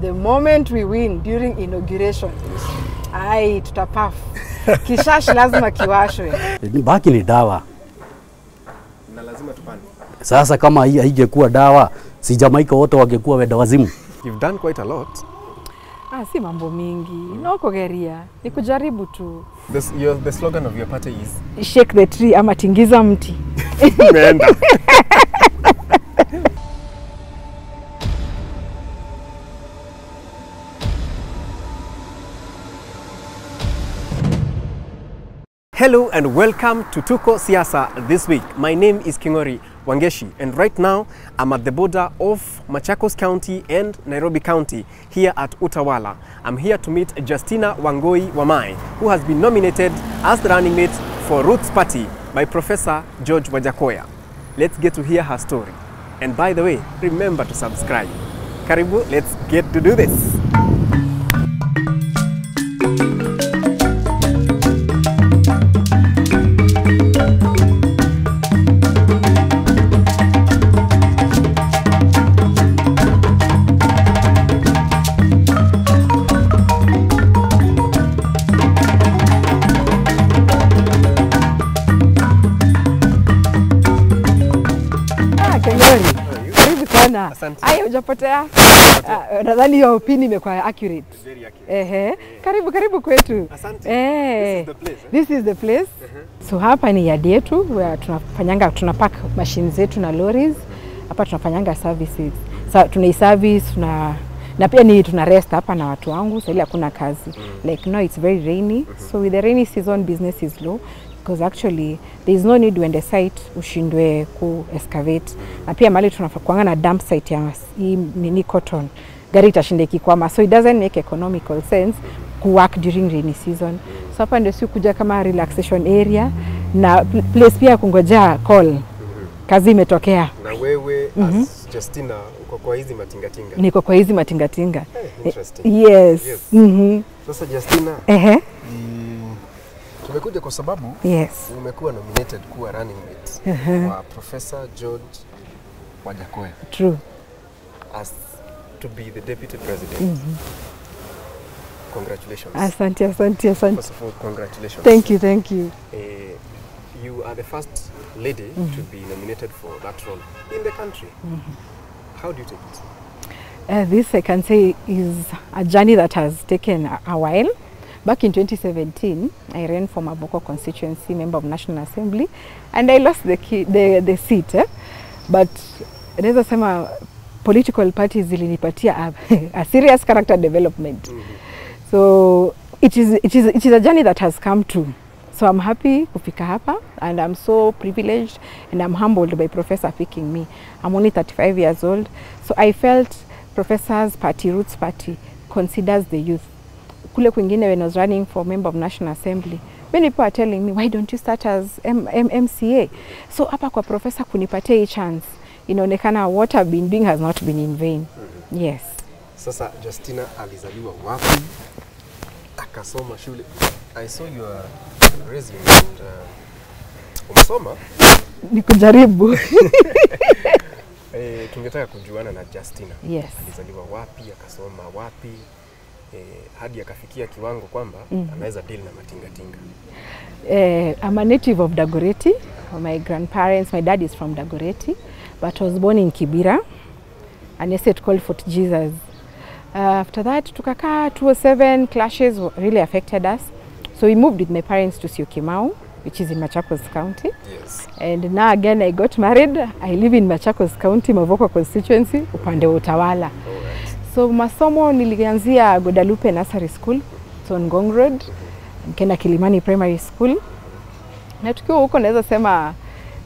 the moment we win during inauguration, ai tutapaf. Kishashi lazima kiwashwe. Baki ni dawa. Na lazima tupande. Sasa kama haingekuwa dawa, si Jamaica wote wangekuwa wenda wazimu. You've done quite a lot. Si mambo mingi. Noko geria. Ni kujaribu tu. The slogan of your party is shake the tree ama tingiza mti. Imeenda. Hello and welcome to Tuko Siasa this week. My name is Kingori Wangeshi and right now I'm at the border of Machakos County and Nairobi County here at Utawala. I'm here to meet Justina Wangui Wamai, who has been nominated as the running mate for Roots Party by Professor George Wajackoyah. Let's get to hear her story. And by the way, remember to subscribe. Karibu, let's get to do this. Aya hujapotea. Nadhani hiyo opinion imekuwa accurate. Very accurate. Karibu kwetu. Asante. This is the place. So hapa ni yard yetu where tunapack machines zetu na lorries. Hapa tunafanyanga services. Tunaiservice na pia tuna rest hapa na watu wangu sasa ile hakuna kazi. Like no, it's very rainy. So with the rainy season business is low. Because actually there is no need when the site ushindwe ku excavate. Na pia mali tunafakuanga na dump site ya mini cotton. Gari itashinde kikwama. So it doesn't make economical sense ku work during rainy season. So hapa ndio si kuja kama relaxation area na place pia kungoja call. Kazi imetokea. Na wewe as Justina uko kwa hizi matingatinga. Niko kwa hizi matingatinga. Interesting. Yes. Sasa Justina. Tumekuja kwa sababu umekuwa nominated kuwa running mate wa Professor George Wajackoyah. True. As to be the deputy president. Congratulations. Asante. First of all, congratulations. Thank you. You are the first lady to be nominated for that role in the country. How do you take it? This I can say is a journey that has taken a while. Back in 2017, I ran for Maboko constituency, member of National Assembly, and I lost the seat. But naweza sema political parties zilinipatia a serious character development. So it is a journey that has come true. So I'm happy kufika hapa, and I'm so privileged and I'm humbled by Professor picking me. I'm only 35 years old, so I felt Professor's party, Roots Party, considers the youth. Kule kwingine when I was running for member of National Assembly, many people are telling me, why don't you start as MCA? So hapa kwa Professor kunipatia hii chance, inaonekana what I've been doing has not been in vain. Yes. Sasa Justina alizaliwa wapi? Akasoma shule. I saw your resume and umesoma? Nikujaribu. Tungetaka kujuana na Justina. Yes. Alizaliwa wapi, akasoma wapi? Hadi akafikia kiwango kwamba anaweza deal na matingatinga. I'm a native of Dagoretti. My grandparents, my dad is from Dagoretti, but I was born in Kibera, an estate called Fort Jesus. After that, tukakaa 2007, clashes really affected us. So we moved with my parents to Syokimau, which is in Machakos County. Yes. And now again I got married. I live in Machakos County, Mavoko constituency, upande wa Utawala. So masomo nilianzia Guadalupe Nursery School, so on Ngong Road, nikaenda Kilimani Primary School. Na tukiwa huko naweza sema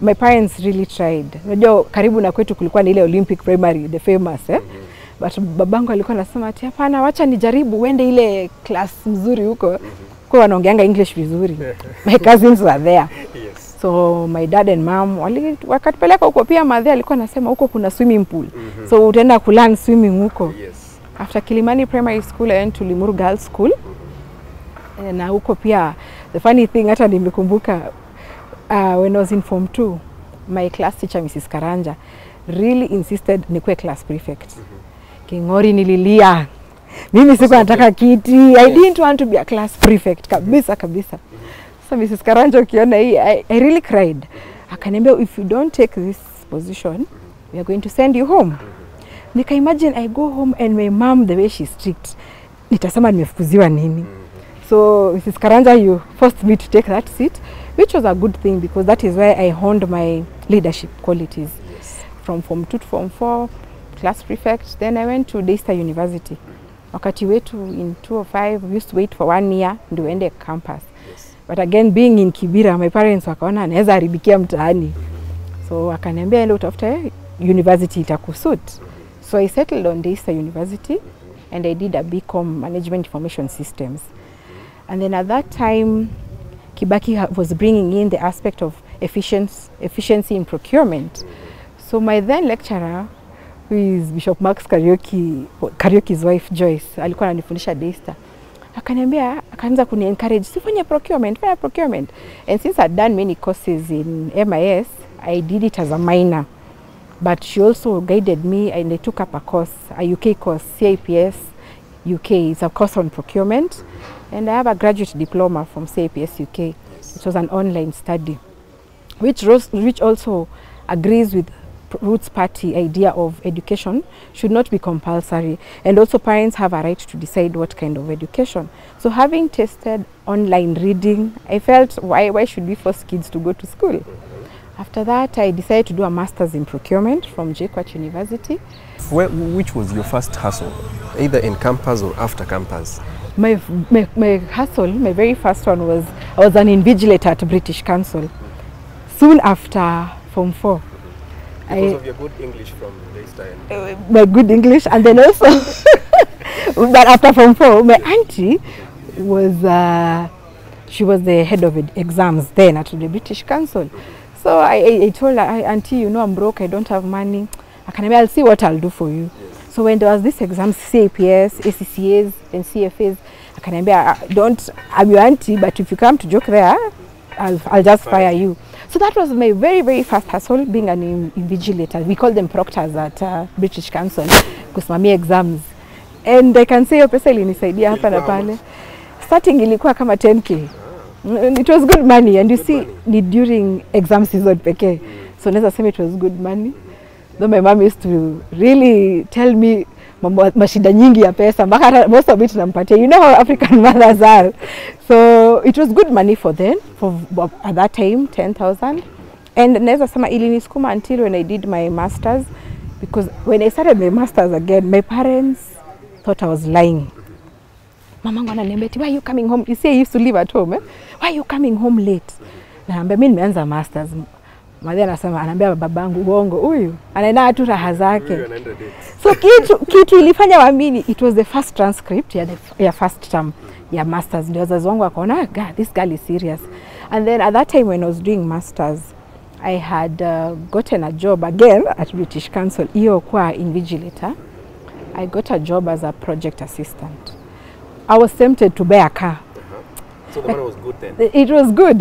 my parents really tried. Unajua karibu na kwetu kulikuwa na ile Olympic Primary, the famous But babangu alikuwa anasema ati hapana, wacha nijaribu uende ile class mzuri huko. Kwa wanaongeanga English vizuri. My cousins were there. Yes. So my dad and mom wakatupeleka huko, pia madhe alikuwa anasema huko kuna swimming pool. So utaenda kulearn swimming huko. Yes. After Kilimani Primary School I went to Limuru Girls School. Na huko pia the funny thing hata nimekumbuka when I was in Form 2, my class teacher Mrs. Karanja really insisted nikuwe class prefect. Kingori nililia Mimi sikuwa nataka kiti. I didn't want to be a class prefect kabisa. So Mrs. Karanja ukiona hii, I really cried. Akaniambia, if you don't take this position, we are going to send you home. Nika imagine I go home and my mom, the way she's strict, nitasema nimefukuziwa nini. So Mrs. Karanja, you forced me to take that seat, which was a good thing because that is where I honed my leadership qualities. From Form 2 to Form 4, class prefect. Then I went to Daystar University. Wakati wetu in 205, we used to wait for 1 year ndio uende campus. But again, being in Kibera, my parents wakaona anaweza haribikia mtaani. So wakaniambia ende utafute university itakusuit. So I settled on Daystar University and I did a BCom Management Information Systems. And then at that time, Kibaki was bringing in the aspect of efficiency in procurement. So my then lecturer, who is Bishop Max Karaoke's wife Joyce, alikuwa ananifundisha Daystar. Akaniambia, akaanza kuni-encourage, sifanye procurement, fanya procurement. And since I'd done many courses in MIS, I did it as a minor. But she also guided me and I took up a course, a UK course, CIPS UK. It's a course on procurement. And I have a graduate diploma from CIPS UK. It was an online study, which also agrees with Roots Party idea of education should not be compulsory, and also parents have a right to decide what kind of education. So having tested online reading, I felt why should we force kids to go to school? After that, I decided to do a master's in procurement from JKUAT University. Which was your first hustle, either in campus or after campus? My hustle, my very first one was, I was an invigilator at British Council. Soon after Form 4. Because of your good English from Daystar. My good English, and then also, but after Form 4, my auntie was, she was the head of exams then at the British Council. So I told her, auntie, you know, I'm broke, I don't have money. I'll see what I'll do for you. So when there was this exam, CAPS, ACCAs, and CFAs, I'm your auntie, but if you come to joke there, I'll just fire you. So that was my very, very first hustle, being an invigilator. We call them proctors at British Council, kusimamia exams. And I can say hiyo pesa ilinisaidia hapa na pale. Starting ilikuwa kama 10k. It was good money, and you see, during exam season pekee. So naweza sema it was good money. Though my mom used to really tell me mashida nyingi ya pesa, most of it nampatia. You know how African mothers are. So it was good money for then, at that time, 10,000. And naweza sema ilinisukuma until when I did my masters, because when I started my masters again, my parents thought I was lying. Mamangu ananiambia, why are you coming home? You see, I used to live at home. Why are you coming home late? Naambia mimi nimeanza masters. Madhe ananiambia babangu uongo huyu. Anaenda tu raha zake. So kitu ilifanya waamini, it was the first transcript ya first term ya masters. Ndio wazazi wangu wakaona, God, this girl is serious. And then at that time when I was doing masters, I had gotten a job again at British Council. Hiyo kwa invigilator. I got a job as a project assistant. I was tempted to buy a car. So the money was good then? It was good,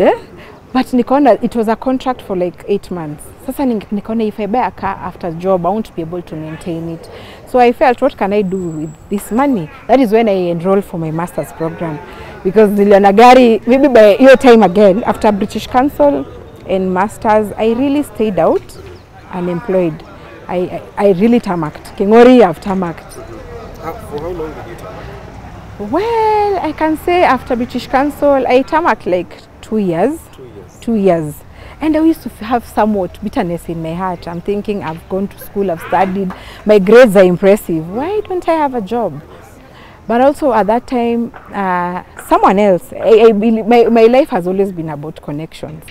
but nikaona it was a contract for like 8 months. Sasa nikaona if I buy a car after job, I won't be able to maintain it. So I felt, what can I do with this money? That is when I enrolled for my master's program. Because niliona gari, maybe by your time again, after British Council and masters, I really stayed out unemployed. I really tarmacked. Kingori, I've tarmacked. For how long did you tarmac? Well, I can say after British Council, I tarmacked like 2 years. 2 years. 2 years. And I used to have somewhat bitterness in my heart. I'm thinking, I've gone to school, I've studied, my grades are impressive. Why don't I have a job? But also at that time, someone else, my life has always been about connections.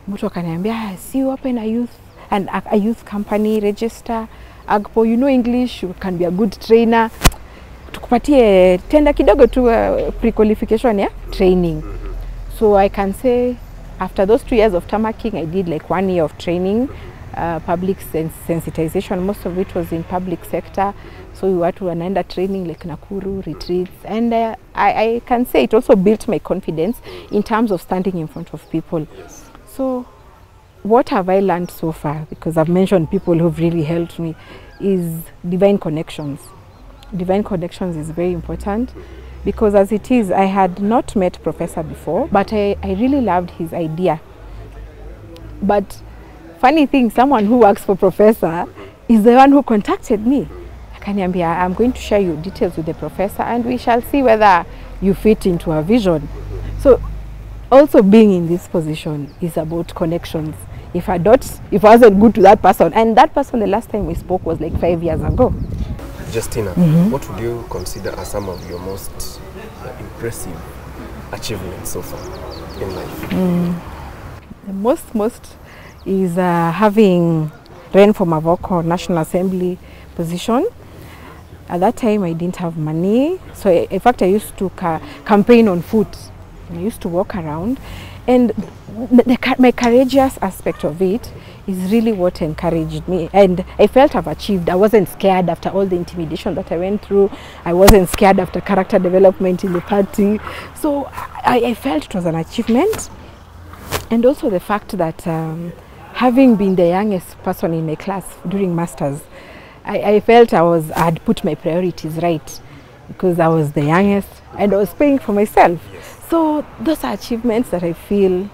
Mtu akaniambia, see you open a youth company, register, AGPO, you know English, you can be a good trainer. Tukupatie tenda kidogo tu pre-qualification ya training. So I can say after those 2 years of tarmacking, I did like 1 year of training, public sensitization. Most of it was in public sector. So we were to wanaenda training like Nakuru, retreats. And I can say it also built my confidence in terms of standing in front of people. Yes. So what have I learned so far? Because I've mentioned people who've really helped me, is divine connections. Divine Connections is very important because as it is, I had not met Professor before, but I really loved his idea. But funny thing, someone who works for Professor is the one who contacted me. Akaniambia, I'm going to share your details with the professor and we shall see whether you fit into our vision. So also being in this position is about connections. If I wasn't good to that person, and that person the last time we spoke was like 5 years ago. Justina, what would you consider as some of your most impressive achievements so far in life? The most is having ran for Mavoko National Assembly position. At that time I didn't have money, so in fact I used to campaign on foot. I used to walk around, and my courageous aspect of it is really what encouraged me, and I felt I've achieved. I wasn't scared after all the intimidation that I went through. I wasn't scared after character development in the party. So I felt it was an achievement, and also the fact that having been the youngest person in my class during masters, I felt I had put my priorities right because I was the youngest and I was paying for myself. So those are achievements that I feel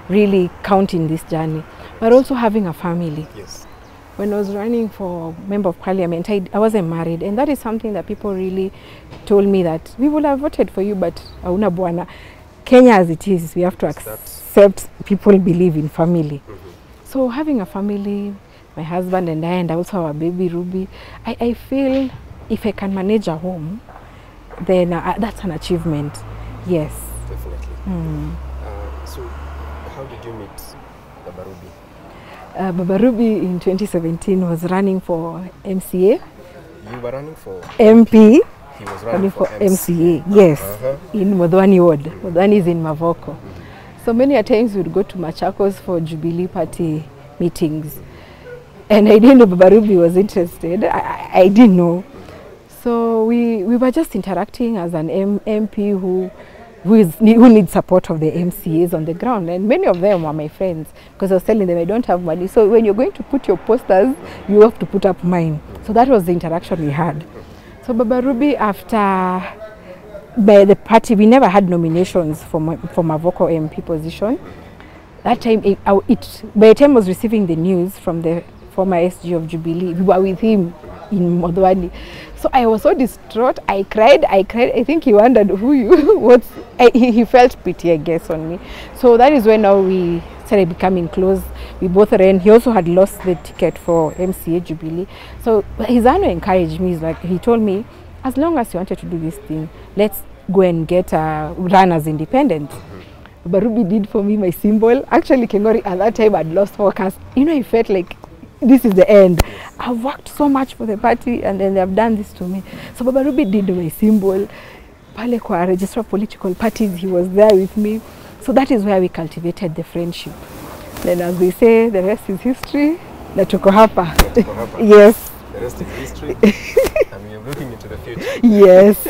really count in this journey. But also having a family. Yes. When I was running for Member of Parliament, I wasn't married, and that is something that people really told me that we would have voted for you, but hauna bwana. Kenya as it is, we have to accept people believe in family. So having a family, my husband and also our baby Ruby, I feel if I can manage a home, then that's an achievement. Yes. Definitely. So how did you meet Baba Ruby? Baba Ruby in 2017 was running for MCA. You were running for MP. He was running for MCA. Yes, in Modwani Ward. Modwani is in Mavoko. So many a times we would go to Machakos for Jubilee Party meetings, and I didn't know Baba Ruby was interested. I didn't know. So we were just interacting as an MP who needs support of the MCAs on the ground, and many of them were my friends because I was telling them I don't have money. So when you're going to put your posters, you have to put up mine. So that was the interaction we had. So Baba Ruby, after by the party, we never had nominations for Mavoko MP position. That time, by the time I was receiving the news from the former SG of Jubilee, we were with him in Modwani. So I was so distraught. I cried. I think he wondered who you was. He felt pity, I guess, on me. So that is when now we started becoming close. We both ran. He also had lost the ticket for MCA Jubilee. So his honor encouraged me. He told me, as long as you wanted to do this thing, let's go and get run as independent. But Ruby did for me my symbol. Actually, Kingori at that time had lost focus. You know, I felt like this is the end. I've worked so much for the party and then they have done this to me. So Baba Ruby did my symbol. Pale kwa Register of Political Parties, he was there with me. So that is where we cultivated the friendship. Then as they say, the rest is history. Na tuko hapa. Yes. The rest is history. And we are looking into the future. Yes.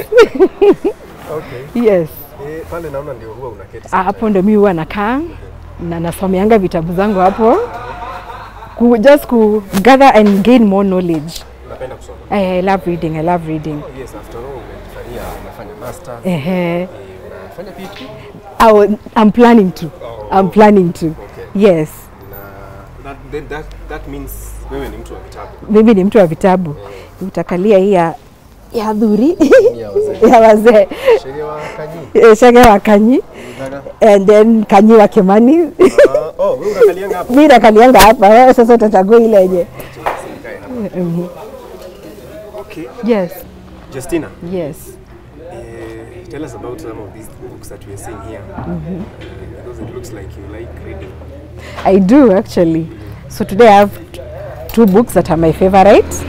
Okay. Yes. Pale naona ndio huwa unaketi. Hapo ndio mimi huwa nakaa na nasomeanga vitabu zangu hapo. Just to gather and gain more knowledge. Napenda kusoma. I love reading. Oh, yes, after all, unafanya masters. Unafanya PhD? I'm planning to. I'm planning to. Okay. Yes. That means wewe ni mtu wa vitabu. Mimi ni mtu wa vitabu. Utakalia hii ya dhuri ya wazee. Shege wa Kanyi. And then Kanyi wa Kimani. Wewe unakalianga hapa. Mimi nakalianga hapa. Wewe sasa utachagua ile yenye. Okay. Yes. Justina. Yes. Tell us about some of these books that we are seeing here. Because it looks like you like reading. I do actually. So today I have 2 books that are my favorite.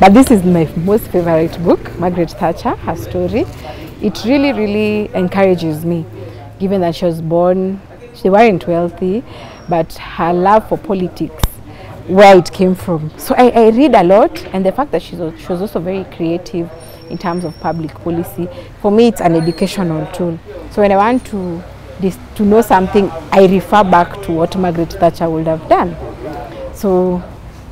But this is my most favorite book, Margaret Thatcher, her story. It really, really encourages me, given that she was born, she weren't wealthy, but her love for politics, where it came from. So I read a lot, and the fact that she was also very creative in terms of public policy, for me it's an educational tool. So when I want to know something, I refer back to what Margaret Thatcher would have done. So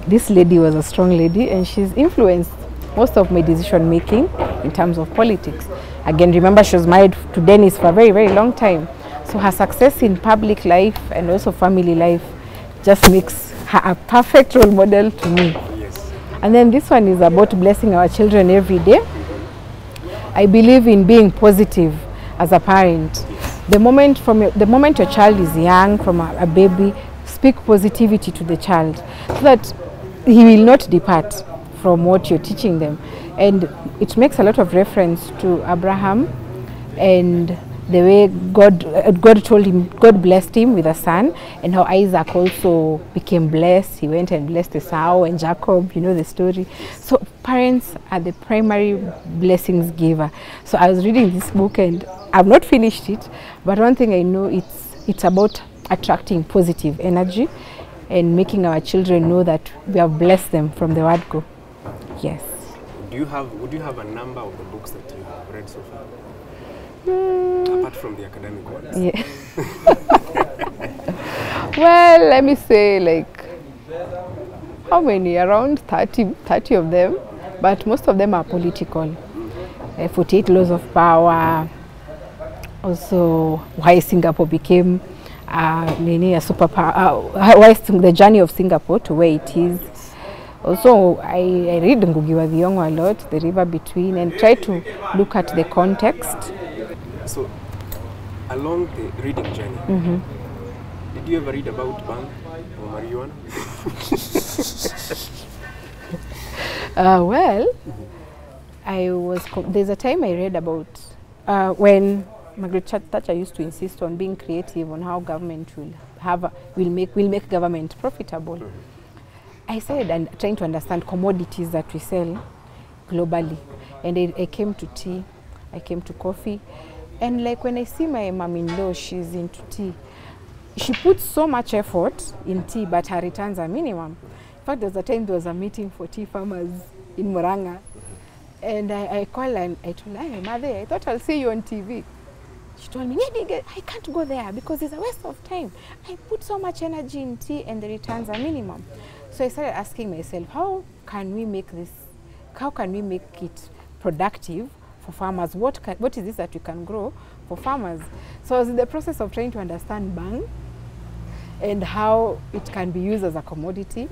this lady was a strong lady, and she's influenced most of my decision making in terms of politics. Again, remember, she was married to Dennis for a very, very long time. So her success in public life and also family life just makes her a perfect role model to me. Yes. And then this one is about blessing our children every day. I believe in being positive as a parent. The moment your child is young, from a baby, speak positivity to the child so that he will not depart from what you're teaching them. And it makes a lot of reference to Abraham and the way God told him, God blessed him with a son, and how Isaac also became blessed. He went and blessed Esau and Jacob, you know the story. So parents are the primary blessings giver. So I was reading this book and I've not finished it, but one thing I know, it's about attracting positive energy and making our children know that we have blessed them from the word go. Yes. Would you have a number of the books that you have read so far? Apart from the academic ones. Yeah. Well, let me say, like, how many? Around 30 of them, but most of them are political. 48 Laws of Power, also why Singapore became a superpower, why the journey of Singapore to where it is. Also, I read Ngugi wa Thiong'o a lot, The River Between, and try to look at the context. So, along the reading journey, did you ever read about bang or marijuana? Well, there's a time I read about when Margaret Thatcher used to insist on being creative on how government will make government profitable. I said, and trying to understand commodities that we sell globally, and I came to tea, I came to coffee, and like when I see my mom-in-law, she's into tea. She puts so much effort in tea, but her returns are minimum. In fact, there was a time there was a meeting for tea farmers in Murang'a, and I called and I told her, hey, Mother, I thought I'll see you on TV. She told me, I can't go there because it's a waste of time. I put so much energy in tea and the returns are minimum. So I started asking myself, how can we make it productive for farmers? What is this that we can grow for farmers? So I was in the process of trying to understand bang and how it can be used as a commodity.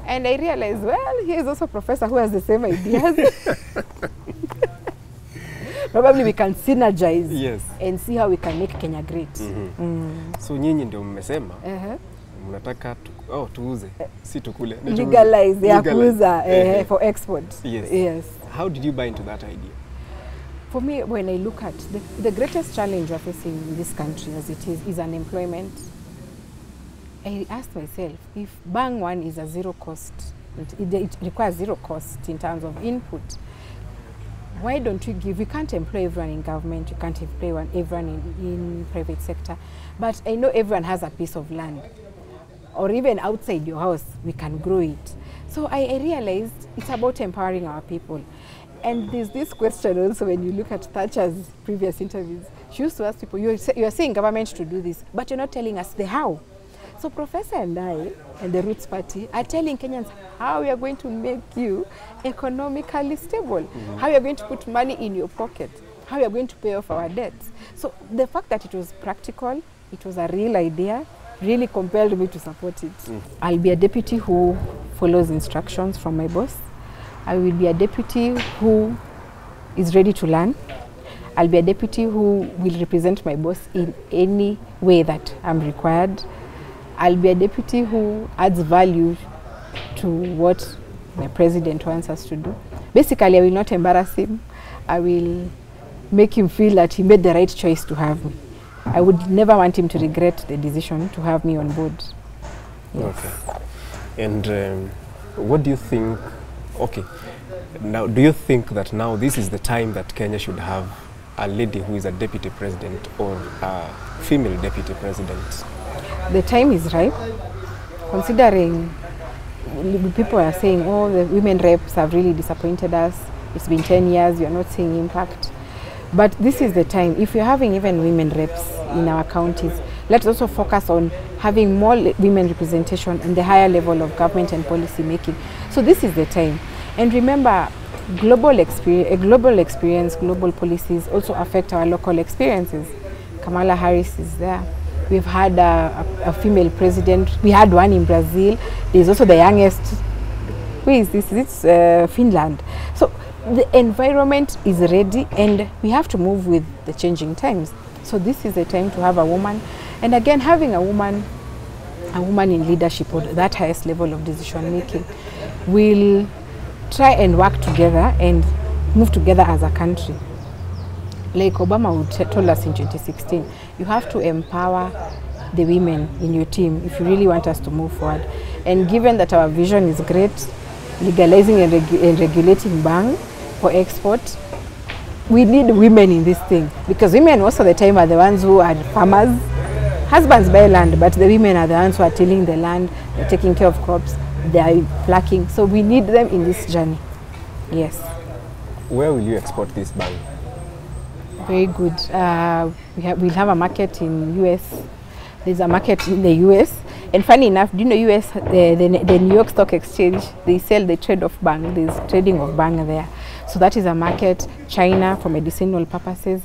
And I realized, well, he is also a professor who has the same ideas. Probably we can synergize and see how we can make Kenya great. So nyinyi ndio mmesema mnataka tuuze, si tukule. Legalize ya kuuza for export. Yes. How did you buy into that idea? For me, when I look at the greatest challenge we're facing in this country as it is unemployment. I asked myself, if bang one is a zero cost, it requires zero cost in terms of input, why don't we can't employ everyone in government, we can't employ everyone in private sector, but I know everyone has a piece of land, or even outside your house, we can grow it. So I realized it's about empowering our people. And there's this question also when you look at Thatcher's previous interviews. She used to ask people, you're saying government to do this, but you're not telling us the how. So Professor and I, and the Roots Party, are telling Kenyans how we are going to make you economically stable, how you are going to put money in your pocket, how you are going to pay off our debts. So the fact that it was practical, it was a real idea, really compelled me to support it. I'll be a deputy who follows instructions from my boss. I will be a deputy who is ready to learn. I'll be a deputy who will represent my boss in any way that I'm required. I'll be a deputy who adds value to what the president wants us to do. Basically, I will not embarrass him. I will make him feel that he made the right choice to have me. I would never want him to regret the decision to have me on board. Yes. Okay. And what do you think, now do you think that now this is the time that Kenya should have a lady who is a deputy president or a female deputy president? The time is ripe, considering people are saying, oh, the women reps have really disappointed us. It's been 10 years, we are not seeing impact. But this is the time. If you're having even women reps in our counties, let's also focus on having more women representation and the higher level of government and policy making. So this is the time. And remember, global experience, global policies also affect our local experiences. Kamala Harris is there. We've had a female president. We had one in Brazil. There's also the youngest. Where is this? It's Finland. So the environment is ready, and we have to move with the changing times. So this is the time to have a woman, and again, having a woman in leadership or that highest level of decision making will try and work together and move together as a country. Like Obama told us in 2016, you have to empower the women in your team if you really want us to move forward. And given that our vision is great, legalizing and regulating bang for export, we need women in this thing, because women most of the time are the ones who are farmers. Husbands buy land, but the women are the ones who are tilling the land, they're taking care of crops, they are plucking. So we need them in this journey. Yes. Where will you export this bang? Very good. We'll have a market in US. There's a market in the US. And funny enough, do you know US, the New York Stock Exchange, they sell the trade of bang. There's trading of bang there. So that is a market. China for medicinal purposes.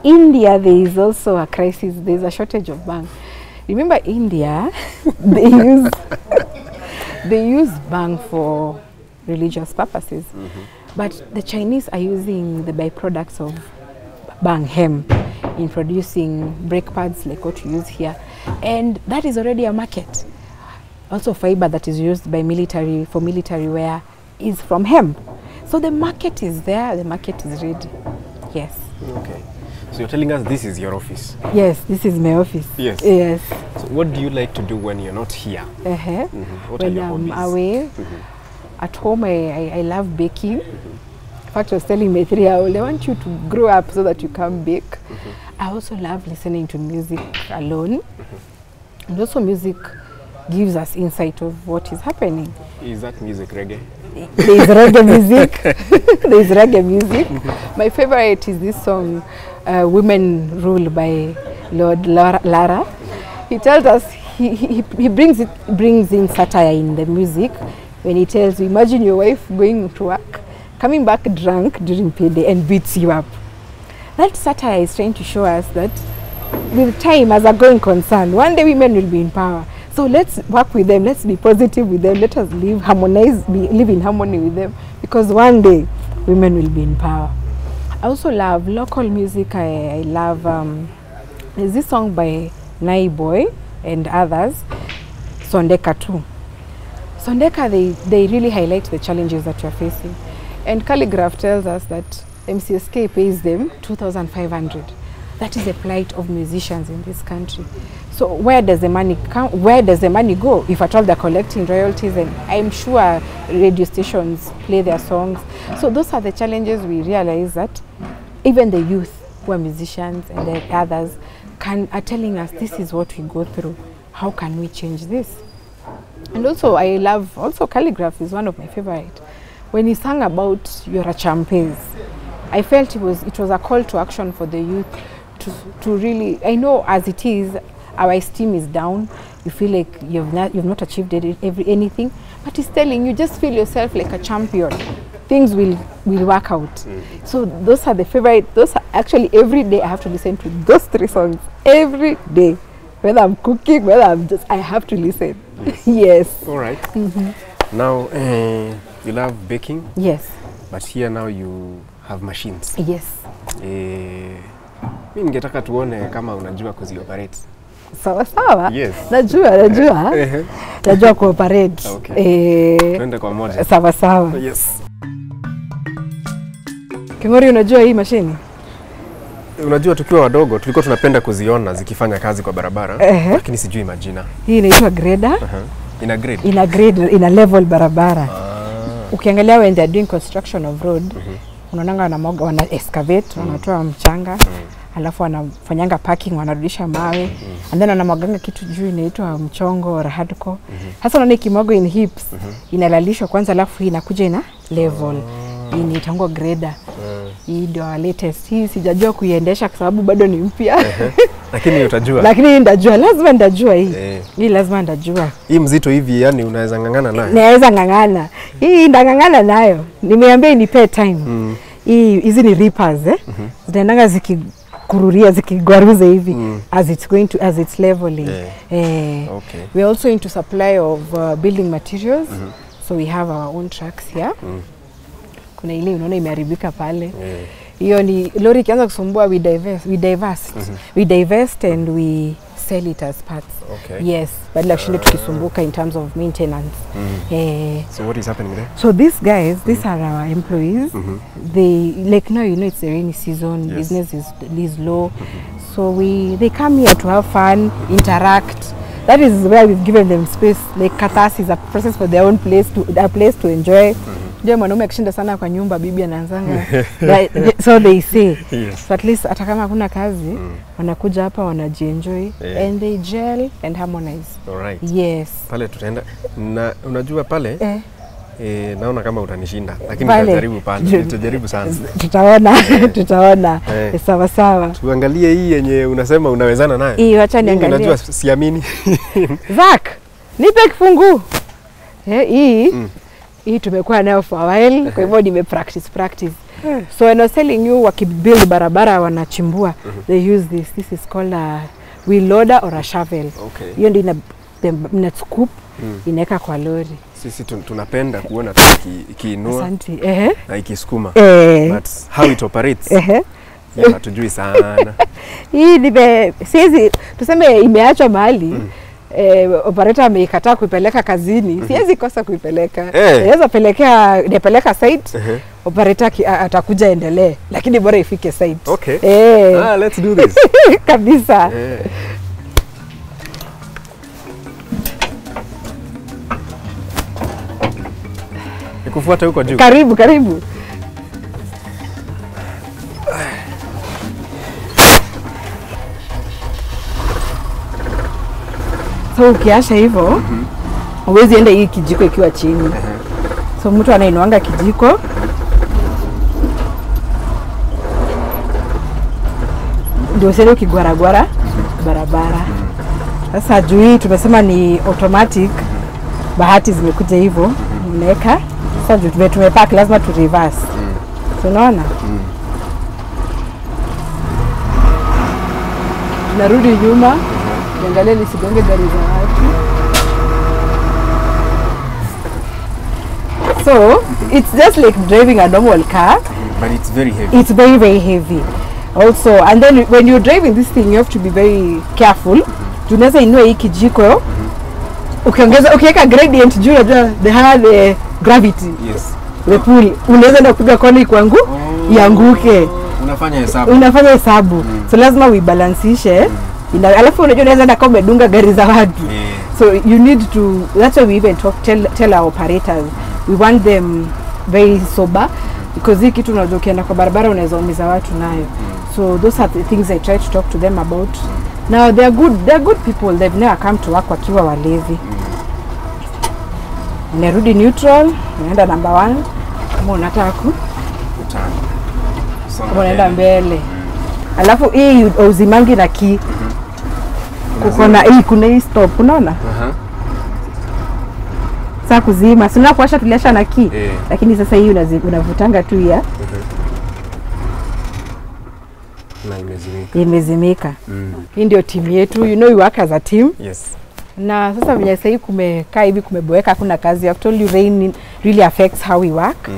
India, there is also a crisis. There's a shortage of bang. Remember India, they use bang for religious purposes. But the Chinese are using the byproducts of bang hemp in producing brake pads like what you use here. And that is already a market. Also fiber that is used by military, for military wear, is from hemp. So the market is there, the market is ready. Yes. Okay. So you're telling us this is your office? Yes, this is my office. Yes. Yes. So what do you like to do when you're not here? What When are your I'm hobbies? away, at home I love baking. In fact, I was telling my 3-year-old, I want you to grow up so that you can bake. I also love listening to music alone. And also music gives us insight of what is happening. Is that music reggae? There is reggae music. There is reggae music. My favorite is this song, Women Rule by Lord Lara. He tells us, he brings in satire in the music when he tells you, imagine your wife going to work, coming back drunk during payday and beats you up. That satire is trying to show us that with time, as a going concern, one day women will be in power. So let's work with them, let's be positive with them, let us live in harmony with them, because one day women will be in power. I also love local music. I love, there's this song by Nai Boy and others, Sondeka too. Sondeka, they really highlight the challenges that you're facing. And Calligraph tells us that MCSK pays them 2,500. That is the plight of musicians in this country. So where does the money come? Where does the money go? If at all they're collecting royalties, and I'm sure radio stations play their songs. So those are the challenges we realize that even the youth who are musicians and the others are telling us this is what we go through. How can we change this? And also I love, Calligraph is one of my favorite. When he sang about You're a Champes, I felt it was a call to action for the youth to really, I know as it is, our esteem is down, you feel like you've not achieved anything, but he's telling you, just feel yourself like a champion. Things will work out. So those are the favorite, those are actually every day I have to listen to those 3 songs, every day. Whether I'm cooking, whether I have to listen. Yes. All right. Now, you love baking? Yes. But here now you have machines. Yes. Mimi ningetaka tuone kama unajua kuzioperate. Sawa sawa. Yes. Najua kuoperate. Okay. Twende kwa moja. Sawa sawa. Yes. Kingori, unajua hii mashini? Unajua tukiwa wadogo tulikuwa tunapenda kuziona zikifanya kazi kwa barabara, lakini sijui majina. Hii inaitwa grader. Ina grade. Ina level barabara. Ukiangalia when they are doing construction of road, unaonanga wana excavate, wanatoa mchanga, alafu wanafanyanga parking, wanarudisha mawe, and then wanamwaganga kitu juu inaitwa mchongo or hardcore. Sasa unaona ikimwago in heaps, inalalishwa kwanza, alafu inakuja ina level. Hii inaitwa grader. Hii ndio latest. Hii sijajua kuiendesha kwa sababu bado ni mpya. Lakini utajua. Lakini ndajua, lazima ndajua hii. Hii lazima ndajua. Hii mzito hivi yani unaweza ngangana nayo. Naweza ngangana. Hii ndangangana nayo. Nimeambia nipe time. Hizi ni reapers zinaendanga zikikururia zikigwaruza hivi as it's leveling. Okay. We are also into supply of building materials. So we have our own trucks here. Kuna ile unaona imeharibika pale. Hiyo ni lori ikianza kusumbua we divest and we sell it as parts. Okay. Yes, badala kushinde tukisumbuka in terms of maintenance. So what is happening there? So these guys, these are our employees. They like now, you know, it's the rainy season. Business is low, so they come here to have fun, interact. That is where we've given them space. Like catharsis, a process for their own place to enjoy. Ndio mwanaume akishinda sana kwa nyumba bibi anaanzanga. So they say. So at least hata kama hakuna kazi, wanakuja hapa wanajienjoy and they gel and harmonize. Alright. Yes. Pale tutaenda na unajua pale naona kama utanishinda lakini nitajaribu pale. Nitajaribu sana. Tutaona. Sawa sawa. Tuangalie hii yenye unasema unawezana nayo. Hii acha niangalie. Unajua siamini. Zack, nipe kifungu. Hii tumekuwa nayo for a while, kwa hivyo nime practice. So when I was telling you wakibuild barabara wanachimbua, they use this. This is called a wheel loader or a shovel. Hiyo ndio ina scoop inaweka kwa lori. Sisi tunapenda kuona ikiinua na ikisukuma. But how it operates? Hatujui sana. Hii siwezi tuseme imeachwa mahali. Operator ameikataa kuipeleka kazini, siwezi kosa kuipeleka. Naweza peleka site, operator atakuja endelee, lakini bora ifike site. Okay. Let's do this. Kabisa. Nikufuata huko juu. Karibu. So ukiasha hivyo, huwezi enda hii kijiko ikiwa chini. So mtu anainuanga kijiko. Ndio sasa ukigwaragwara barabara. Sasa juu hii tumesema ni automatic. Bahati zimekuja hivyo, unaweka. Sasa juu tumepack lazima tu reverse. Unaona? Narudi nyuma. Angalia nisigonge gari za watu. So, it's just like driving a normal car. But it's very heavy. It's very, very heavy. Also, and then when you're driving this thing, you have to be very careful. Tunaweza inua hii kijiko. Ukiweka gradient juu ya the higher the gravity. The pull. Unaweza enda kupiga kona ikwangu, ianguke. Unafanya hesabu. So lazima uibalanceishe. Alafu unajua unaweza enda kama umedunga gari za watu. So you need to, that's why we even tell our operators, we want them very sober, because hii kitu unajua ukienda kwa barabara unaweza umiza watu nayo. So those are the things I try to talk to them about. Now they're good people, they've never come to work wakiwa walevi. Narudi neutral, naenda number 1, kama unataka unaenda mbele. Alafu hii uzimangi na key. Kuna hii stop, unaona? Sasa kuzima, sina kuasha tuliasha na key. Lakini sasa hii unavutanga tu ya. Na imezimika. Hii ndio team yetu, you know we work as a team. Yes. Na sasa vile sasa hii kumekaa hivi kumeboeka, hakuna kazi. I've told you rain really affects how we work.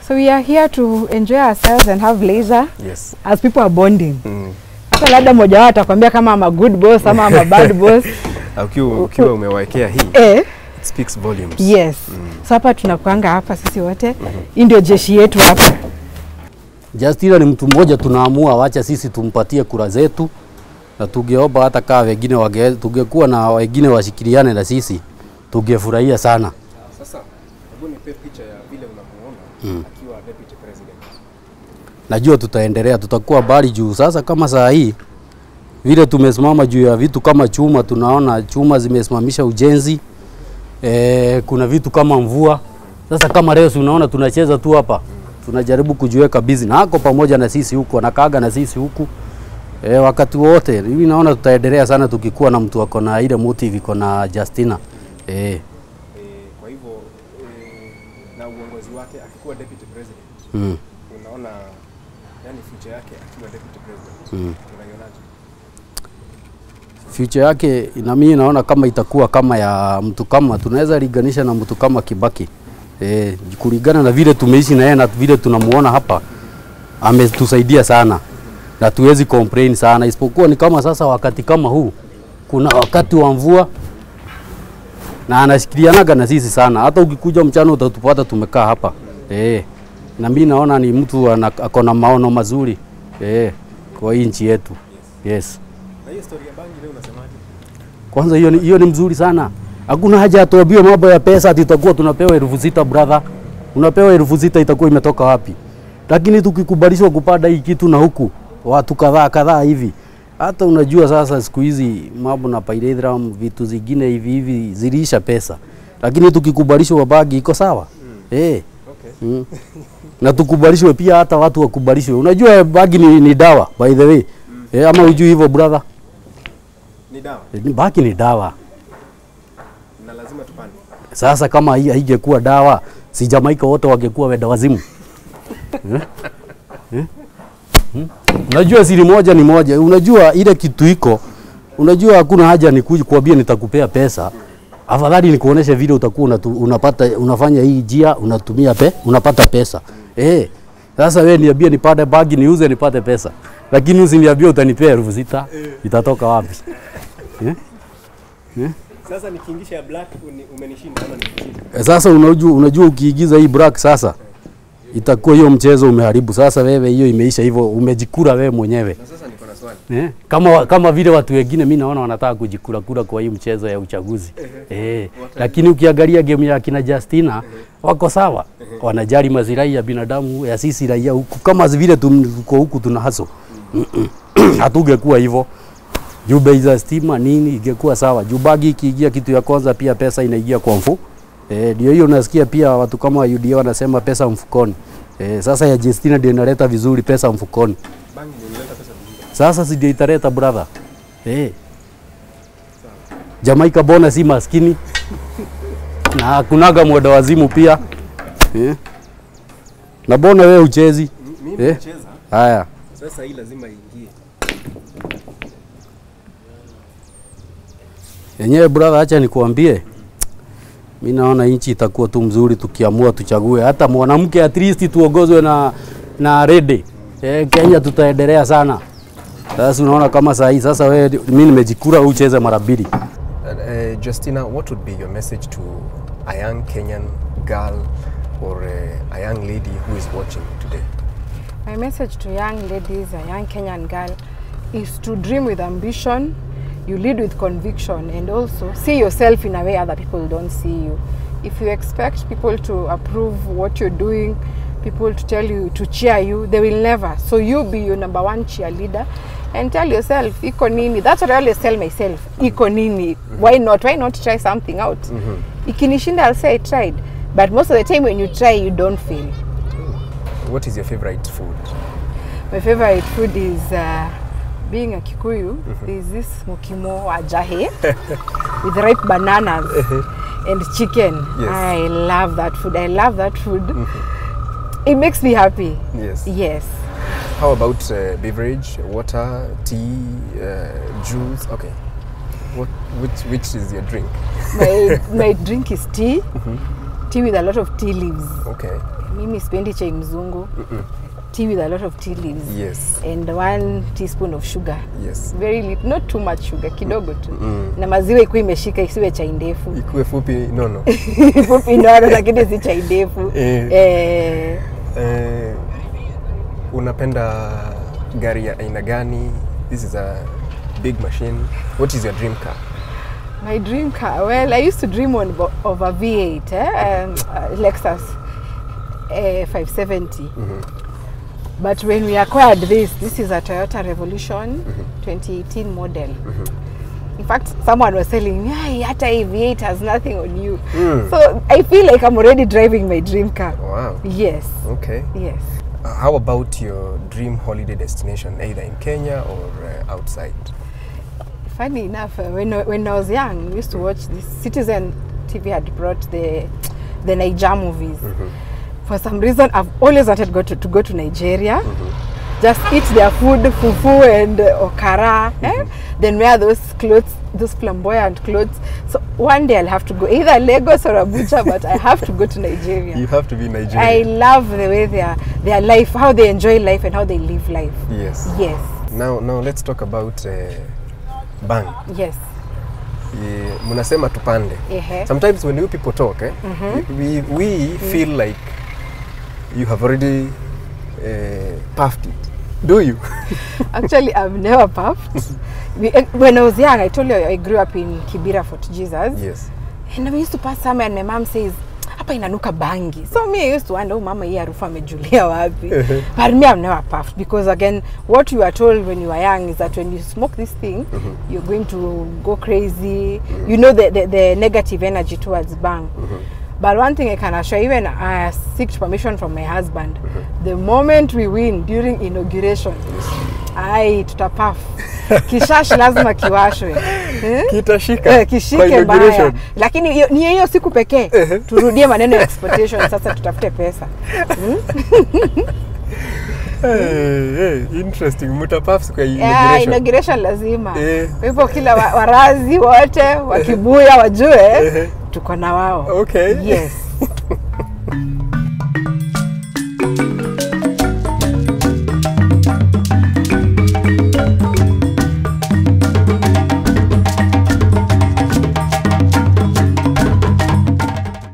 So we are here to enjoy ourselves and have leisure. Yes. As people are bonding. Hata labda mmoja wao atakwambia kama I'm a good boss ama I'm a bad boss. Ukiwa umewaekea hii. It speaks volumes. Yes. So hapa tunakuanga hapa sisi wote. Hii ndio jeshi yetu hapa. Justina ni mtu mmoja tunaamua wacha sisi tumpatie kura zetu, na tungeomba hata kama wengine tungekuwa na wengine washikiliane na sisi tungefurahia sana. Sasa hebu nipe picha ya vile unamuona akiwa deputy president. Najua tutaendelea, tutakuwa bali juu. Sasa kama saa hii vile tumesimama juu ya vitu kama chuma, tunaona chuma zimesimamisha ujenzi. Kuna vitu kama mvua. Sasa kama leo unaona tunacheza tu hapa. Tunajaribu kujiweka busy na hako pamoja na sisi huku, anakaaga na sisi huku. wakati wote. Mimi naona tutaendelea sana tukikuwa na mtu ako na ile motive iko na Justina. Kwa hivyo na uongozi wake akikuwa deputy president. Unaona yani future yake akiwa deputy president. Unaionaje? Future yake na mimi naona kama itakuwa kama ya mtu kama tunaweza linganisha na mtu kama Kibaki. Kulingana na vile tumeishi na yeye na vile tunamuona hapa ametusaidia sana. Na tuwezi complain sana, isipokuwa ni kama sasa wakati kama huu kuna wakati wa mvua na anashikilianaga na sisi sana. Hata ukikuja mchana utatupata tumekaa hapa. Na mimi naona ni mtu ako na maono mazuri kwa hii nchi yetu. Yes. Na hiyo story ya bangi leo unasemaje? Kwanza hiyo ni mzuri sana. Hakuna haja atuambie mambo ya pesa ati tutakuwa tunapewa 6,000 brother. Unapewa 6,000 itakuwa imetoka wapi? Lakini tukikubalishwa kupanda hii kitu na huku watu kadhaa hivi. Hata unajua sasa siku hizi mambo na pyrethrum vitu zingine hivi zilisha pesa. Lakini tukikubalishwa bagi iko sawa. Okay. Na tukubalishwe pia hata watu wakubalishwe. Unajua bagi ni dawa by the way. Ama hujui hivyo brother? Ni dawa. Bagi ni dawa. Na lazima tupande. Sasa kama haingekuwa dawa, si Jamaika wote wangekuwa wenda wazimu. Unajua siri moja ni moja. Unajua ile kitu iko. Unajua hakuna haja ni kuambia nitakupea pesa. Afadhali nikuoneshe video utakuwa unafanya hii njia unatumia unapata pesa. Sasa wewe niambie nipate bagi niuze nipate pesa. Lakini usiniambie utanipea 6,000 itatoka wapi? Sasa nikiingisha ya black umenishinda ama nikishinda? Sasa unajua ukiigiza hii black sasa itakuwa hiyo mchezo umeharibu. Sasa wewe hiyo imeisha hivyo umejikura wewe mwenyewe. Na sasa niko na swali. Kama vile watu wengine mimi naona wanataka kujikura kwa hii mchezo ya uchaguzi. Lakini ukiangalia game ya kina Justina wako sawa. Wanajali maslahi ya binadamu ya sisi raia huku kama vile tuko huku tuna haso. Hatungekuwa hivyo. Juu bei za stima nini ingekuwa sawa. Juu bagi ikiingia kitu ya kwanza pia pesa inaingia kwa mfuko. Ndio hiyo unasikia pia watu kama UDA wanasema pesa mfukoni. Sasa ya Justina ndio inaleta vizuri pesa mfukoni. Bangi inaleta pesa vizuri. Sasa si ndio italeta brother. Jamaika bona si maskini. Na kunaga mwenda wazimu pia. Na bona wewe uchezi. Mimi nacheza. Haya. Sasa hii lazima iingie. Yenyewe brother acha nikuambie. Mimi naona nchi itakuwa tu mzuri tukiamua tuchague hata mwanamke at least tuongozwe na Rede. Kenya tutaendelea sana. Sasa unaona kama saa hii sasa wewe mimi nimejikura ucheze mara mbili. Justina, what would be your message to a young Kenyan girl or a young lady who is watching today? My message to young ladies, a young Kenyan girl, is to dream with ambition, you lead with conviction, and also see yourself in a way other people don't see you. If you expect people to approve what you're doing, people to tell you, to cheer you, they will never. So you be your #1 cheerleader and tell yourself, iko nini? That's what I always tell myself, iko nini? Why not? Why not try something out? Ikinishinda, I'll say I tried. But most of the time when you try, you don't fail. What is your favorite food? My favorite food is, being a Kikuyu, there's this mukimo ajahe with ripe bananas and chicken. Yes. I love that food. I love that food. It makes me happy. Yes. Yes. How about beverage, water, tea, juice? Okay. Which is your drink? My drink is tea. Tea with a lot of tea leaves. Okay. Mimi sipendi chai mzungu. Tea with a lot of tea leaves. Yes. And 1 teaspoon of sugar. Yes. Very little, not too much sugar, kidogo tu. Na maziwa ikuwe imeshika, isiwe chai ndefu. Ikuwe fupi nono. Fupi nono lakini si chai ndefu. Unapenda gari ya aina gani? This is a big machine. What is your dream car? My dream car, well, I used to dream of a V8, Lexus 570. But when we acquired this is a Toyota Revolution 2018 model. In fact, someone was telling me, hata V8 has nothing on you. So I feel like I'm already driving my dream car. Wow. Yes. Okay. Yes. How about your dream holiday destination, either in Kenya or outside? Funny enough, when I was young, we used to watch this. Citizen TV had brought the Niger movies. For some reason, I've always wanted to go to Nigeria. Just eat their food, fufu and okara, then wear those clothes, those flamboyant clothes. So one day I'll have to go either Lagos or Abuja, but I have to go to Nigeria. You have to be Nigerian. I love the way their life, how they enjoy life and how they live life. Yes. Yes. Now let's talk about bang. Yes. Munasema tupande. Sometimes when you people talk, we feel like you have already puffed it. Do you? Actually, I've never puffed. When I was young, I told you I grew up in Kibera, Fort Jesus. Yes. And we used to pass somewhere and my mom says, hapa inanuka bangi. So me, I used to wonder, oh mama, hii harufu amejulia wapi? But me, I've never puffed because again, what you are told when you are young is that when you smoke this thing, you're going to go crazy. You know the negative energy towards bang. But one thing I can assure you, even I seek permission from my husband, the moment we win during inauguration, tutapaf. Kishashi lazima kiwashwe. Kitashika. Kishike mbaya. Lakini ni hiyo siku pekee. Turudie maneno ya exportation sasa tutafute pesa. Interesting. Mutapaf kwa inauguration. Inauguration lazima. Hivyo kila warazi wote wakibuya wajue tuko na wao. Okay. Yes.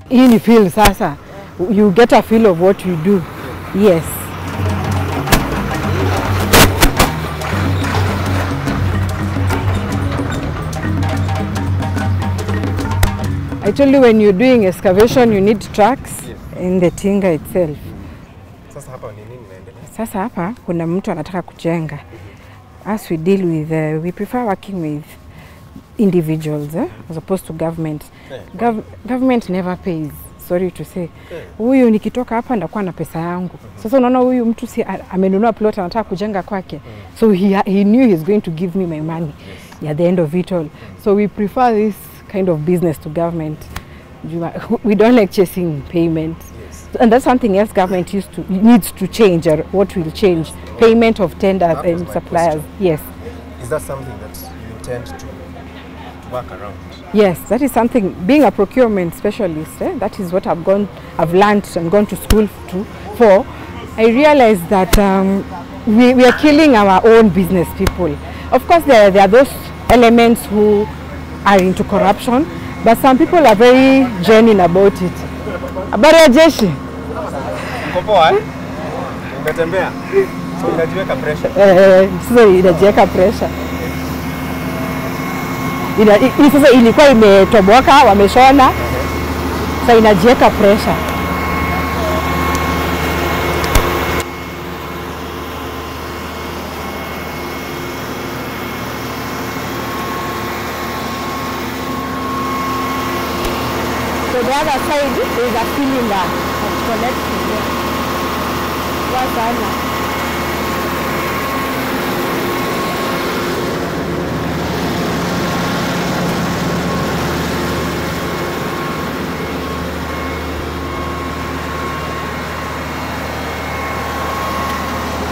Hii ni feel sasa. You get a feel of what you do. Yes. I told you when you're doing excavation, you need trucks in the tinga itself. Sasa hapa ni nini inaendelea? Sasa hapa kuna mtu anataka kujenga. As we deal with, we prefer working with individuals as opposed to government. Government never pays, sorry to say. Huyu nikitoka hapa ndakuwa na pesa yangu. Sasa unaona huyu mtu si amenunua plot anataka kujenga kwake. So he knew he's going to give me my money at the end of it all. So we prefer this kind of business to government. We don't like chasing payment. And that's something else government needs to change, or what will change. Payment of tenders and suppliers. Yes. Is that something that you intend to work around? Yes, that is something. Being a procurement specialist, that is what I've learned and gone to school for. I realized that we are killing our own business people. Of course, there are those elements who are into corruption, but some people are very genuine about it. Habari ya jeshi? Uko poa eh? Unatembea? So inajiweka pressure. Sasa inajiweka pressure. Sasa ilikuwa imetoboka, wameshona. Sasa inajiweka pressure. So the other side is a cylinder that connects to them. Wasana.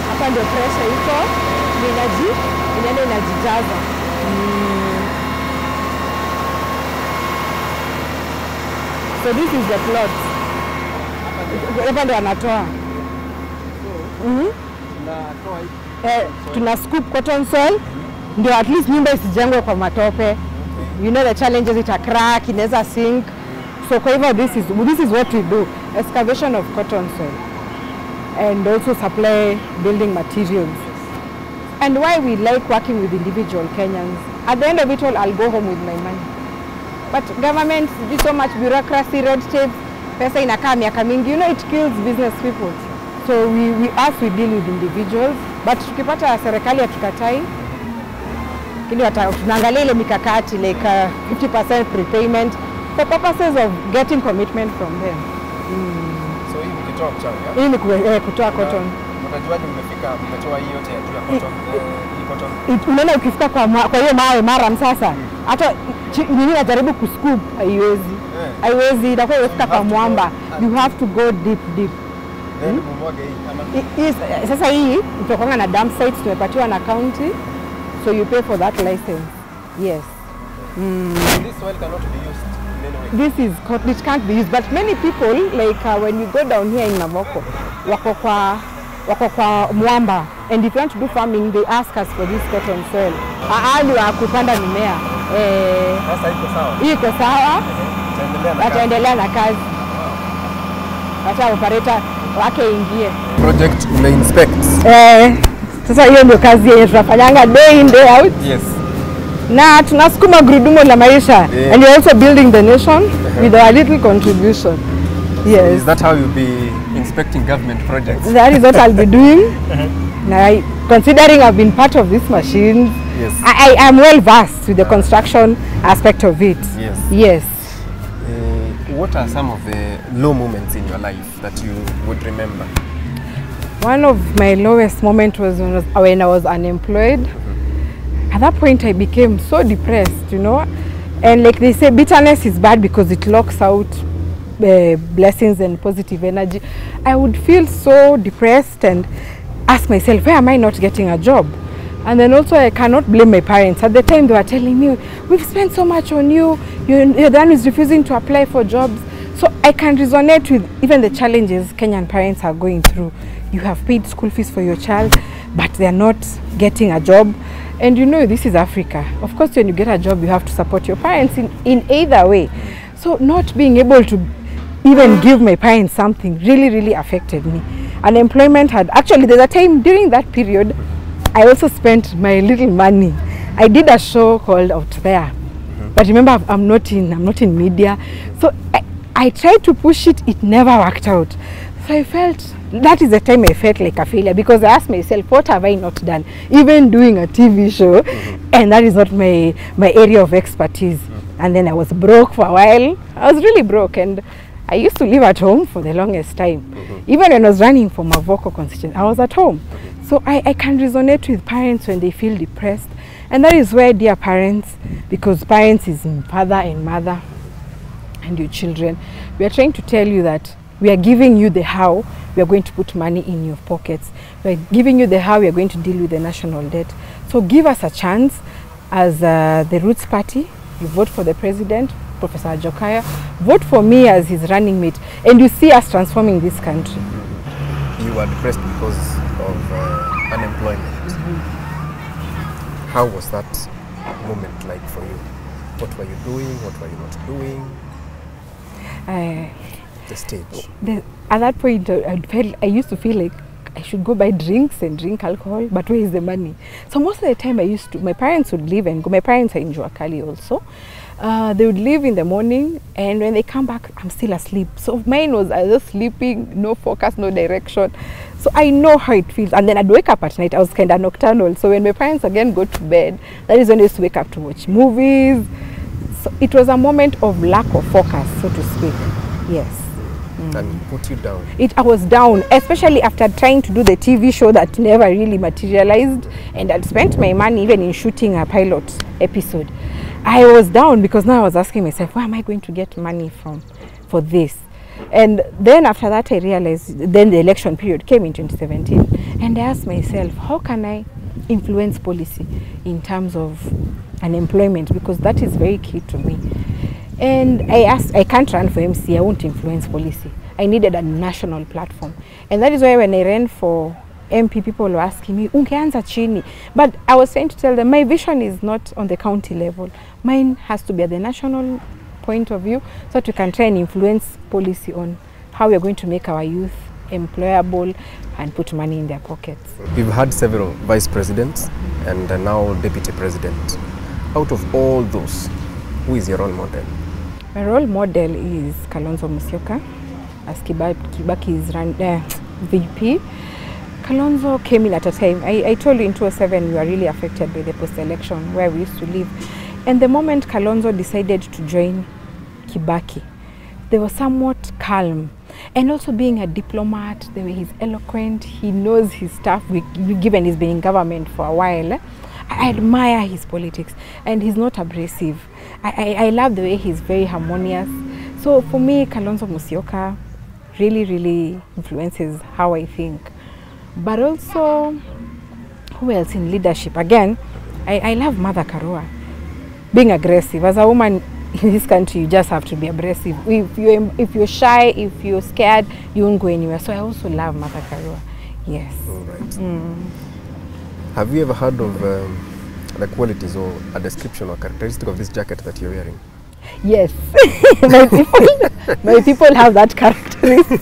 Hapa ndio pressure iko, inaenda inajijaza. So this is the plot. Hapa ndio anatoa. Tuna scoop cotton soil ndio at least nyumba isijengwe kwa matope. You know the challenges, it a crack, inaweza sink. So kwa hivyo this is what we do. Excavation of cotton soil. And also supply building materials. And why we like working with individual Kenyans. At the end of it all, I'll go home with my money. But government do so much bureaucracy, red tape, pesa inakaa miaka mingi. You know, it kills business people. So we deal with individuals, but tukipata serikali hatukatai. Kile tunaangalia ile mikakati like 50% prepayment for purposes of getting commitment from them. So hii ni kutoa mchanga. Hii ni kutoa cotton. Utajuaje umefika umetoa hii yote ya juu ya bottom? Unaona ukifika kwa hiyo mawe maram sasa hata nini najaribu kuscoop haiwezi. Haiwezi itakuwa umefika kwa mwamba. You have to go deep. Then umwage hii ama sasa hii utokana na dump sites tumepatiwa na county, so you pay for that license. Yes. This soil cannot be used in any way. It can't be used, but many people like when you go down here in Mavoko, wako kwa mwamba, and if you want to do farming they ask us for this cotton soil. Ahali wa kupanda mimea. Sasa iko sawa. Iko sawa. Ataendelea na kazi. Acha operator wake ingie. Project inspect. Sasa hiyo ndio kazi yenye tunafanyanga day in day out. Yes. Na tunasukuma gurudumu la maisha, and you're also building the nation with our little contribution. Yes. Is that how you'll be inspecting government projects? That is what I'll be doing. Now, considering I've been part of this machine, yes. I am well versed with the construction aspect of it. Yes. Yes. What are some of the low moments in your life that you would remember? One of my lowest moments was when I was unemployed. At that point I became so depressed, you know, and like they say, bitterness is bad because it locks out blessings and positive energy. I would feel so depressed and ask myself, why am I not getting a job? And then also I cannot blame my parents. At the time they were telling me, we've spent so much on you, you're the one who's refusing to apply for jobs. So I can resonate with even the challenges Kenyan parents are going through. You have paid school fees for your child, but they're not getting a job. And you know, this is Africa. Of course, when you get a job, you have to support your parents in either way. So not being able to even give my parents something really affected me. Unemployment had, actually there's a time during that period, I also spent my little money. I did a show called Out There. But remember, I'm not in media. So I tried to push it, it never worked out. So I felt, that is the time I felt like a failure, because I asked myself, what have I not done? Even doing a TV show, and that is not my area of expertise. And then I was broke for a while. I was really broke, and I used to live at home for the longest time. Even when I was running for Mavoko constituency, I was at home. So I can resonate with parents when they feel depressed. And that is where, dear parents, because parents is father and mother and your children, we are trying to tell you that we are giving you the how we are going to put money in your pockets. We are giving you the how we are going to deal with the national debt. So give us a chance as the Roots Party. You vote for the president, Professor Ajokaya. Vote for me as his running mate. And you see us transforming this country. You were depressed because of unemployment. How was that moment like for you? What were you doing? What were you not doing? The stage. At that point, I used to feel like I should go buy drinks and drink alcohol, but where is the money? So most of the time my parents would leave and go. My parents are in Juakali also. They would leave in the morning, and when they come back, I'm still asleep. So mine was just sleeping, no focus, no direction. So I know how it feels. And then I'd wake up at night. I was kind of nocturnal. So when my parents again go to bed, that is when I used to wake up to watch movies. So it was a moment of lack of focus, so to speak. Yes. And put you down? I was down, especially after trying to do the TV show that never really materialized, and I'd spent my money even in shooting a pilot episode. I was down because now I was asking myself, where am I going to get money from for this? And then after that I realized, then the election period came in 2017, and I asked myself, how can I influence policy in terms of unemployment, because that is very key to me. And I asked, I can't run for MC, I won't influence policy. I needed a national platform. And that is why when I ran for MP, people were asking me, ungeanza chini. But I was trying to tell them, my vision is not on the county level. Mine has to be at the national point of view, so that we can try and influence policy on how we are going to make our youth employable and put money in their pockets. We've had several vice presidents and now deputy president. Out of all those, who is your role model? My role model is Kalonzo Musyoka, as Kibaki is VP. Kalonzo came in at a time, I told you in 2007 we were really affected by the post-election where we used to live. And the moment Kalonzo decided to join Kibaki, they were somewhat calm. And also being a diplomat, the way he's eloquent, he knows his stuff, given he's been in government for a while. I admire his politics, and he's not abrasive. I love the way he's very harmonious. So for me, Kalonzo Musyoka really influences how I think. But also, who else in leadership? Again, I love Martha Karua. Being aggressive. As a woman in this country, you just have to be aggressive. If you're shy, if you're scared, you won't go anywhere. So I also love Martha Karua. Yes. All right. Have you ever heard of the qualities or a description or characteristic of this jacket that you're wearing? Yes. my people have that characteristic.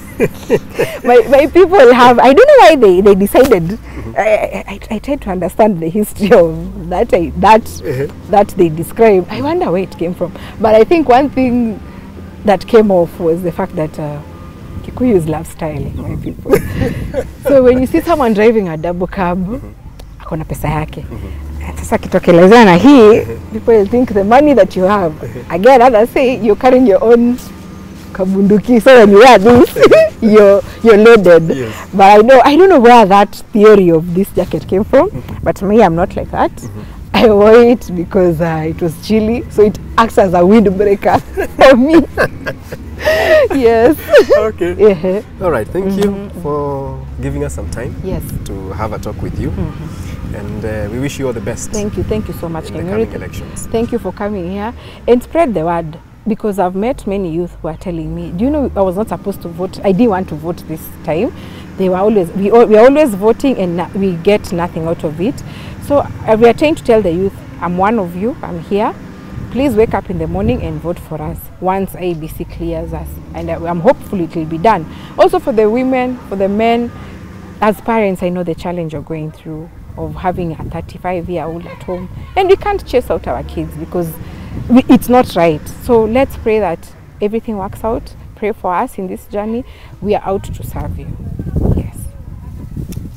my people have, I don't know why they decided. I tried to understand the history of that they describe. I wonder where it came from. But I think one thing that came off was the fact that Kikuyus love styling, my people. So when you see someone driving a double cab, akona pesa yake. Sasa kitokelezea na hii, people think the money that you have. Again, others say you're carrying your own kabunduki, so when you wear this, you're loaded. Yes. But I don't know where that theory of this jacket came from. But me, I'm not like that. I wore it because it was chilly, so it acts as a windbreaker for me. Yes. Okay. All right. Thank you for giving us some time. Yes. To have a talk with you. And we wish you all the best. Thank you so much, in the coming elections. Thank you for coming here and spread the word, because I've met many youth who are telling me, do you know, I was not supposed to vote. I didn't want to vote this time. They were always, we are always voting and we get nothing out of it. So we are trying to tell the youth, I'm one of you, I'm here. Please wake up in the morning and vote for us once ABC clears us. And I'm hopeful it will be done. Also for the women, for the men, as parents, I know the challenge you're going through of having a 35-year-old at home. And we can't chase out our kids because it's not right. So let's pray that everything works out. Pray for us in this journey. We are out to serve you. Yes.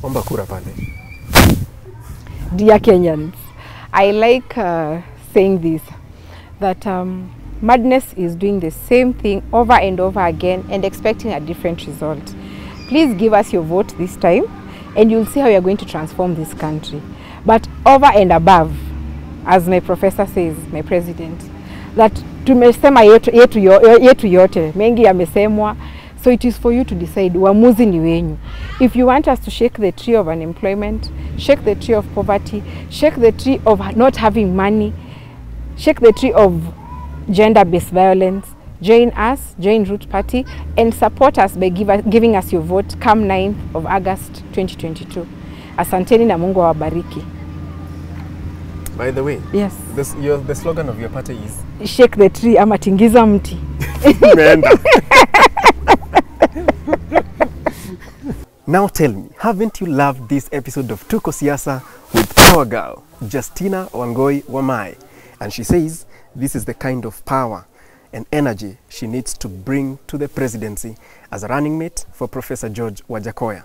Omba kura pale. Dear Kenyans, I like saying this, that madness is doing the same thing over and over again and expecting a different result. Please give us your vote this time, and you'll see how you're going to transform this country. But over and above, as my professor says, my president, that tumesema yetu yote, mengi yamesemwa, so it is for you to decide, uamuzi ni wenyu. If you want us to shake the tree of unemployment, shake the tree of poverty, shake the tree of not having money, shake the tree of gender-based violence, join us, join Root Party, and support us by giving us your vote come 9th of August 2022. Asanteni na Mungu awabariki. By the way, yes, the slogan of your party is? Shake the tree ama tingiza mti. Now tell me, haven't you loved this episode of Tuko Siasa with our girl, Justina Wangoi Wamai? And she says this is the kind of power and energy she needs to bring to the presidency as a running mate for Professor George Wajackoyah.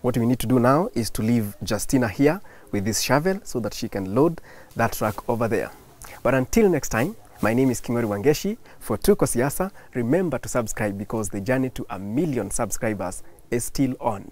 What we need to do now is to leave Justina here with this shovel so that she can load that truck over there. But until next time, my name is Kingori Wangeshi for Tuko Siasa. Remember to subscribe because the journey to 1 million subscribers is still on.